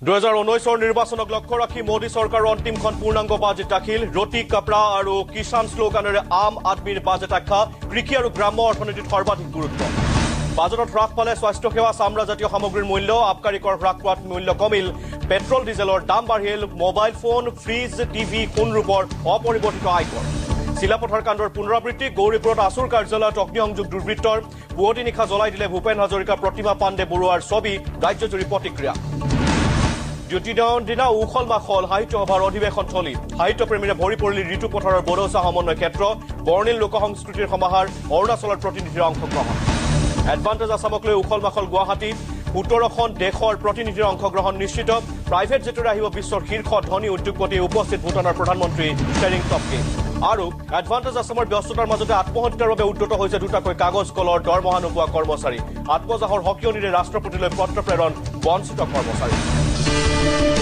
2019 নিৰ্বাচনক লক্ষ্য ৰাখি মোদী চৰকাৰৰ অন্তিমখন পূৰ্ণাংগ বাজেট দাখিল ৰুটি কাপড়া আৰু কিষাণ শ্লোগানেৰে আম আদমিৰ বাজেট আখ্যা কৃষি আৰু গ্ৰাম্য অৰ্থনীতিত সৰ্বাধিক গুৰুত্ব বাজেটত হ্ৰাস পালে স্বাস্থ্য সেৱা চামৰাজাতীয় সামগ্ৰীৰ মূল্য আবকাৰী কৰ হ্ৰাস পোৱাত মূল্য কমিল পেট্ৰল ডিজেলৰ দাম বাঢ়িল মোবাইল ফোন ফ্ৰিজ টিভি সোণ ৰূপৰ অপৰিৱৰ্তিত আয়কৰ চিলাপথাৰ কাণ্ডৰ পুনৰাবৃত্তি গৌৰীপুৰত আছুৰ কাৰ্যালয়ত অগ্নিসংযোগ দুৰ্বৃত্তৰ পুৱতি নিশা জ্বলাই দিলে ভূপেন হাজৰিকা প্ৰতিমা পাণ্ডে বৰুৱাৰ ছবি ৰাজ্যজুৰি প্ৰতিক্ৰিয়া দ্বিতীয়দিনৰ দিনা উখল মাখল সাহিত্য সভাৰ অধিৱেশন থলী সাহিত্যপ্ৰেমীৰে ভৰি পৰিল ঋতু পথাৰৰ বড়োচা সমন্বয় ক্ষেত্ৰ বৰ্ণিল লোক সংস্কৃতিৰ সমাহাৰ অৰুণাচলৰ প্ৰতিনিধিৰ অংশগ্ৰহণ এডভান্টেজ আছামক লৈ উখল মাখল গুৱাহাটী 17খন দেশৰ প্ৰতিনিধিৰ অংশগ্ৰহণ নিশ্চিত প্ৰাইভেট জেটেৰে আহিব বিশ্বৰ শীৰ্ষ ধনী উদ্যোগপতি উপস্থিত ভূটানৰ প্ৰধানমন্ত্ৰী শ্বেৰিং টপকে আৰু এডভান্টেজ আছামৰ ব্যস্ততাৰ মাজতে আত্মহত্যাৰ বাবে উদ্যত হৈছে দুটাকৈ কাগজ কলৰ দৰমহা নোপোৱা কৰ্মচাৰী আত্মজাহৰ হকিয়নিৰে ৰাষ্ট্ৰপতিলৈ পত্ৰ প্ৰেৰণ বঞ্চিত কৰ্মচাৰী